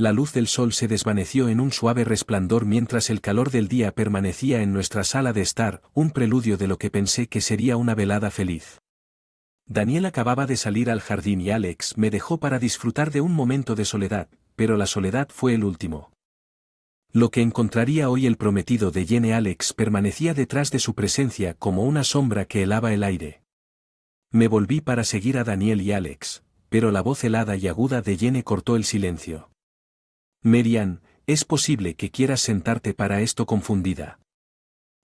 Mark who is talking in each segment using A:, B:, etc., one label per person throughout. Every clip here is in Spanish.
A: La luz del sol se desvaneció en un suave resplandor mientras el calor del día permanecía en nuestra sala de estar, un preludio de lo que pensé que sería una velada feliz. Daniel acababa de salir al jardín y Alex me dejó para disfrutar de un momento de soledad, pero la soledad fue el último. Lo que encontraría hoy el prometido de Jenny. Alex permanecía detrás de su presencia como una sombra que helaba el aire. Me volví para seguir a Daniel y Alex, pero la voz helada y aguda de Jenny cortó el silencio. «Mary-Ann, ¿es posible que quieras sentarte para esto confundida?»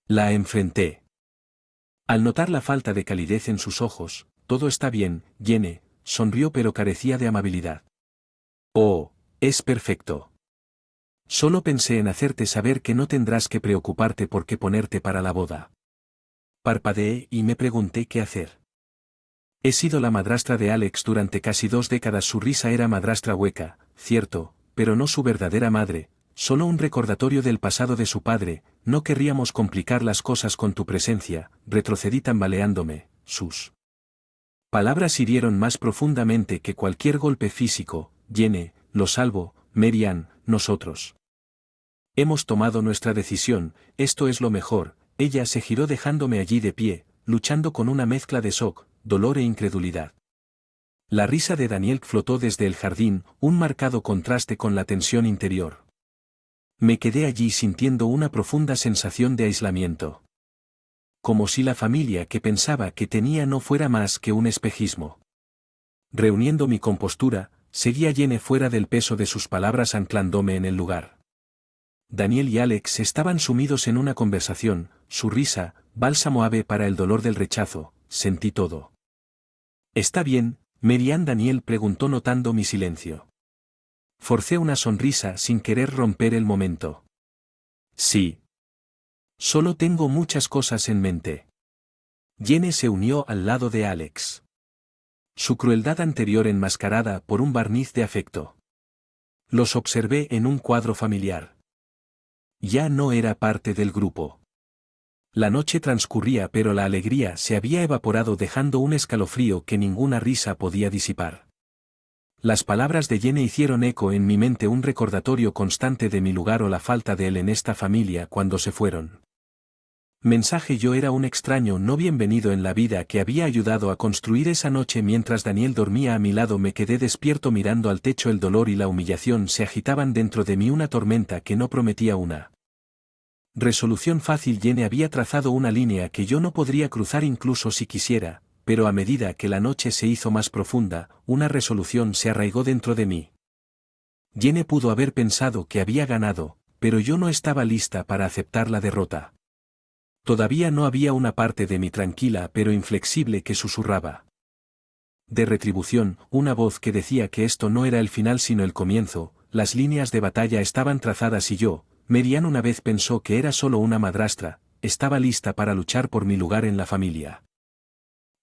A: La enfrenté. Al notar la falta de calidez en sus ojos, «Todo está bien, Jenny», sonrió pero carecía de amabilidad. «Oh, es perfecto. Solo pensé en hacerte saber que no tendrás que preocuparte por qué ponerte para la boda». Parpadeé y me pregunté qué hacer. He sido la madrastra de Alex durante casi 2 décadas. Su risa era madrastra hueca, cierto, pero no su verdadera madre, solo un recordatorio del pasado de su padre. No querríamos complicar las cosas con tu presencia, retrocedí tambaleándome. Sus palabras hirieron más profundamente que cualquier golpe físico. Jenny, lo salvo, Mary-Ann, nosotros hemos tomado nuestra decisión, esto es lo mejor. Ella se giró dejándome allí de pie, luchando con una mezcla de shock, dolor e incredulidad. La risa de Daniel flotó desde el jardín, un marcado contraste con la tensión interior. Me quedé allí sintiendo una profunda sensación de aislamiento. Como si la familia que pensaba que tenía no fuera más que un espejismo. Reuniendo mi compostura, seguí a Jenny fuera del peso de sus palabras anclándome en el lugar. Daniel y Alex estaban sumidos en una conversación, su risa, bálsamo ave para el dolor del rechazo, sentí todo. «¿Está bien, Mary-Ann?» Daniel preguntó notando mi silencio. Forcé una sonrisa sin querer romper el momento. «Sí. Solo tengo muchas cosas en mente». Jenny se unió al lado de Alex. Su crueldad anterior enmascarada por un barniz de afecto. Los observé en un cuadro familiar. Ya no era parte del grupo. La noche transcurría pero la alegría se había evaporado dejando un escalofrío que ninguna risa podía disipar. Las palabras de Jenny hicieron eco en mi mente, un recordatorio constante de mi lugar o la falta de él en esta familia cuando se fueron. Mensaje: yo era un extraño no bienvenido en la vida que había ayudado a construir esa noche. Mientras Daniel dormía a mi lado me quedé despierto mirando al techo. El dolor y la humillación se agitaban dentro de mí, una tormenta que no prometía una resolución fácil. Jenny había trazado una línea que yo no podría cruzar incluso si quisiera, pero a medida que la noche se hizo más profunda, una resolución se arraigó dentro de mí. Jenny pudo haber pensado que había ganado, pero yo no estaba lista para aceptar la derrota. Todavía no había una parte de mí tranquila pero inflexible que susurraba de retribución, una voz que decía que esto no era el final sino el comienzo. Las líneas de batalla estaban trazadas y yo, Mary-Ann, una vez pensó que era solo una madrastra, estaba lista para luchar por mi lugar en la familia.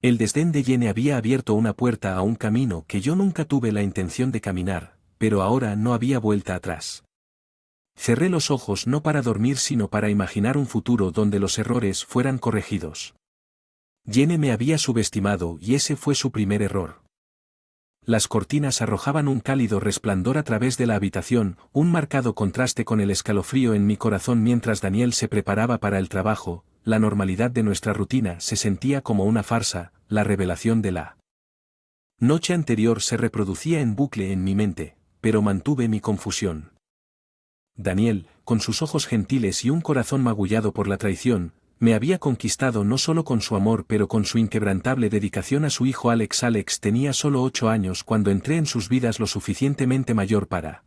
A: El desdén de Jenny había abierto una puerta a un camino que yo nunca tuve la intención de caminar, pero ahora no había vuelta atrás. Cerré los ojos no para dormir sino para imaginar un futuro donde los errores fueran corregidos. Jenny me había subestimado y ese fue su primer error. Las cortinas arrojaban un cálido resplandor a través de la habitación, un marcado contraste con el escalofrío en mi corazón mientras Daniel se preparaba para el trabajo. La normalidad de nuestra rutina se sentía como una farsa, la revelación de la noche anterior se reproducía en bucle en mi mente, pero mantuve mi confusión. Daniel, con sus ojos gentiles y un corazón magullado por la traición, me había conquistado no solo con su amor pero con su inquebrantable dedicación a su hijo Alex. Alex tenía solo 8 años cuando entré en sus vidas, lo suficientemente mayor para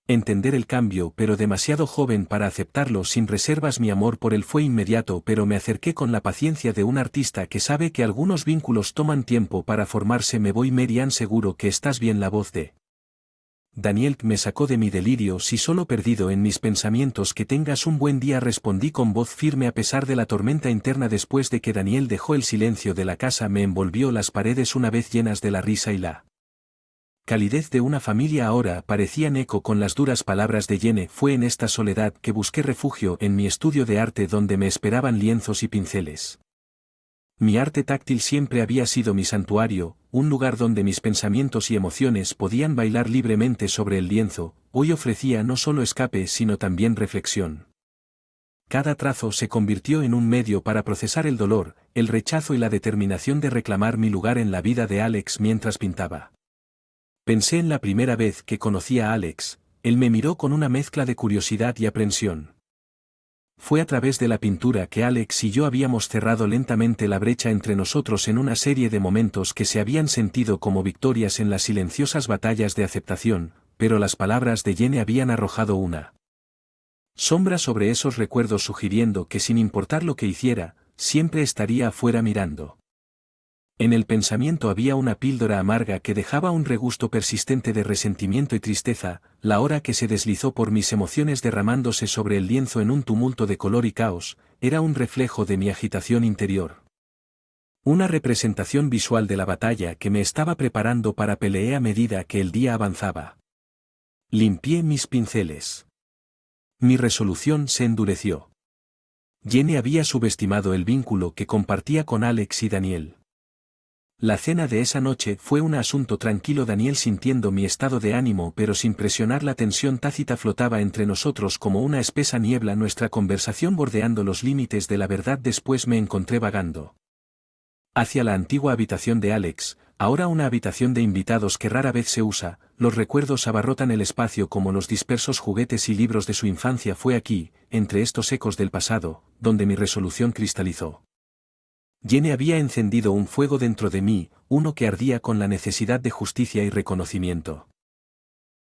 A: entender el cambio pero demasiado joven para aceptarlo sin reservas. Mi amor por él fue inmediato, pero me acerqué con la paciencia de un artista que sabe que algunos vínculos toman tiempo para formarse. Me voy, Mary-Ann, seguro que estás bien. La voz de Daniel me sacó de mi delirio. Si solo perdido en mis pensamientos. Que tengas un buen día, respondí con voz firme a pesar de la tormenta interna. Después de que Daniel dejó, el silencio de la casa me envolvió, las paredes una vez llenas de la risa y la calidez de una familia ahora parecían eco con las duras palabras de Jenny. Fue en esta soledad que busqué refugio, en mi estudio de arte donde me esperaban lienzos y pinceles. Mi arte táctil siempre había sido mi santuario, un lugar donde mis pensamientos y emociones podían bailar libremente sobre el lienzo. hoy ofrecía no solo escape sino también reflexión. Cada trazo se convirtió en un medio para procesar el dolor, el rechazo y la determinación de reclamar mi lugar en la vida de Alex mientras pintaba. Pensé en la primera vez que conocí a Alex, él me miró con una mezcla de curiosidad y aprensión. Fue a través de la pintura que Alex y yo habíamos cerrado lentamente la brecha entre nosotros en una serie de momentos que se habían sentido como victorias en las silenciosas batallas de aceptación, pero las palabras de Jenny habían arrojado una sombra sobre esos recuerdos, sugiriendo que sin importar lo que hiciera, siempre estaría afuera mirando. En el pensamiento había una píldora amarga que dejaba un regusto persistente de resentimiento y tristeza, la hora que se deslizó por mis emociones derramándose sobre el lienzo en un tumulto de color y caos, era un reflejo de mi agitación interior. Una representación visual de la batalla que me estaba preparando para pelear a medida que el día avanzaba. Limpié mis pinceles. Mi resolución se endureció. Jenny había subestimado el vínculo que compartía con Alex y Daniel. La cena de esa noche fue un asunto tranquilo, Daniel sintiendo mi estado de ánimo pero sin presionar. La tensión tácita flotaba entre nosotros como una espesa niebla, nuestra conversación bordeando los límites de la verdad. Después me encontré vagando hacia la antigua habitación de Alex, ahora una habitación de invitados que rara vez se usa. Los recuerdos abarrotan el espacio como los dispersos juguetes y libros de su infancia. Fue aquí, entre estos ecos del pasado, donde mi resolución cristalizó. Jenny había encendido un fuego dentro de mí, uno que ardía con la necesidad de justicia y reconocimiento.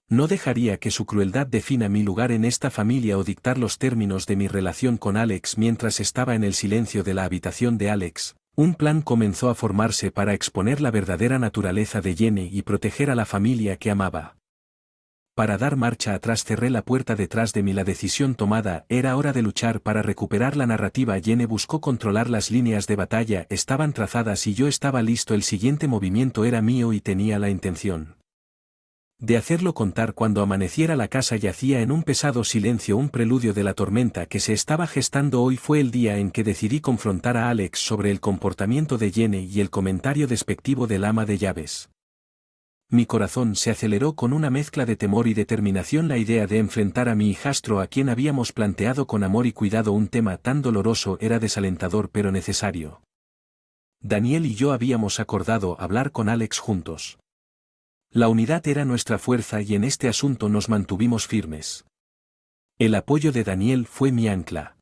A: No dejaría que su crueldad defina mi lugar en esta familia o dictar los términos de mi relación con Alex. Mientras estaba en el silencio de la habitación de Alex, un plan comenzó a formarse para exponer la verdadera naturaleza de Jenny y proteger a la familia que amaba. Para dar marcha atrás cerré la puerta detrás de mí. La decisión tomada, era hora de luchar para recuperar la narrativa. Jenny buscó controlar las líneas de batalla, estaban trazadas y yo estaba listo. El siguiente movimiento era mío y tenía la intención de hacerlo contar. Cuando amaneciera la casa yacía en un pesado silencio, un preludio de la tormenta que se estaba gestando. Hoy fue el día en que decidí confrontar a Alex sobre el comportamiento de Jenny y el comentario despectivo del ama de llaves. Mi corazón se aceleró con una mezcla de temor y determinación. La idea de enfrentar a mi hijastro, a quien habíamos planteado con amor y cuidado un tema tan doloroso, era desalentador pero necesario. Daniel y yo habíamos acordado hablar con Alex juntos. La unidad era nuestra fuerza y en este asunto nos mantuvimos firmes. El apoyo de Daniel fue mi ancla.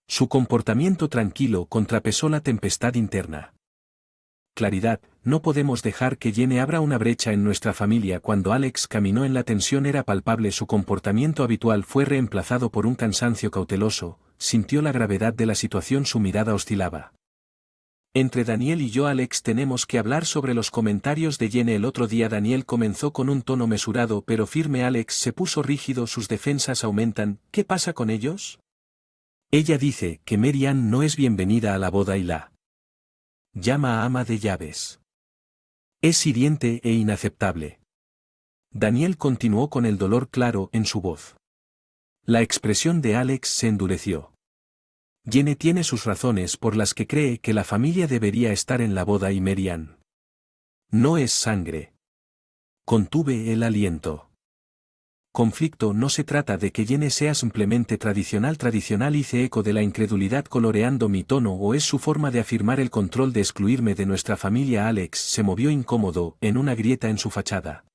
A: Su comportamiento tranquilo contrapesó la tempestad interna. Claridad, no podemos dejar que Jenny abra una brecha en nuestra familia. Cuando Alex caminó en la tensión era palpable. Su comportamiento habitual fue reemplazado por un cansancio cauteloso. Sintió la gravedad de la situación, su mirada oscilaba. Entre Daniel y yo, Alex, tenemos que hablar sobre los comentarios de Jenny el otro día. Daniel comenzó con un tono mesurado pero firme. Alex se puso rígido, sus defensas aumentan. ¿Qué pasa con ellos? Ella dice que Mary Ann no es bienvenida a la boda y la llama a ama de llaves. Es hiriente e inaceptable. Daniel continuó con el dolor claro en su voz. La expresión de Alex se endureció. Jenny tiene sus razones por las que cree que la familia debería estar en la boda y Mary Ann no es sangre. Contuve el aliento. Conflicto, no se trata de que Jenny sea simplemente tradicional. Hice eco de la incredulidad coloreando mi tono. ¿O es su forma de afirmar el control, de excluirme de nuestra familia? Alex se movió incómodo, en una grieta en su fachada.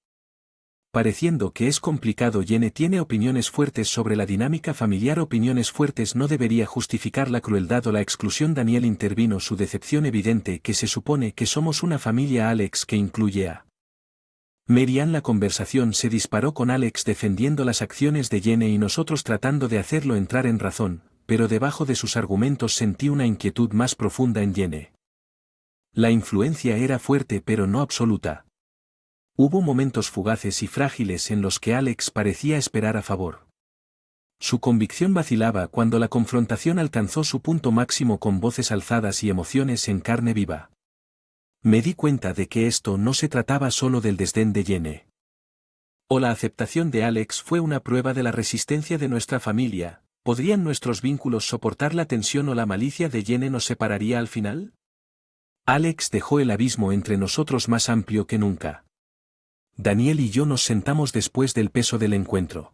A: Pareciendo que es complicado. Jenny tiene opiniones fuertes sobre la dinámica familiar. Opiniones fuertes no debería justificar la crueldad o la exclusión. Daniel intervino, su decepción evidente. Que se supone que somos una familia, Alex, que incluye a Mary Ann. La conversación se disparó con Alex defendiendo las acciones de Jenny y nosotros tratando de hacerlo entrar en razón, pero debajo de sus argumentos sentí una inquietud más profunda en Jenny. La influencia era fuerte pero no absoluta. Hubo momentos fugaces y frágiles en los que Alex parecía esperar a favor. Su convicción vacilaba cuando la confrontación alcanzó su punto máximo, con voces alzadas y emociones en carne viva. Me di cuenta de que esto no se trataba solo del desdén de Jenny o la aceptación de Alex. Fue una prueba de la resistencia de nuestra familia. ¿Podrían nuestros vínculos soportar la tensión o la malicia de Jenny nos separaría al final? Alex dejó el abismo entre nosotros más amplio que nunca. Daniel y yo nos sentamos después del peso del encuentro.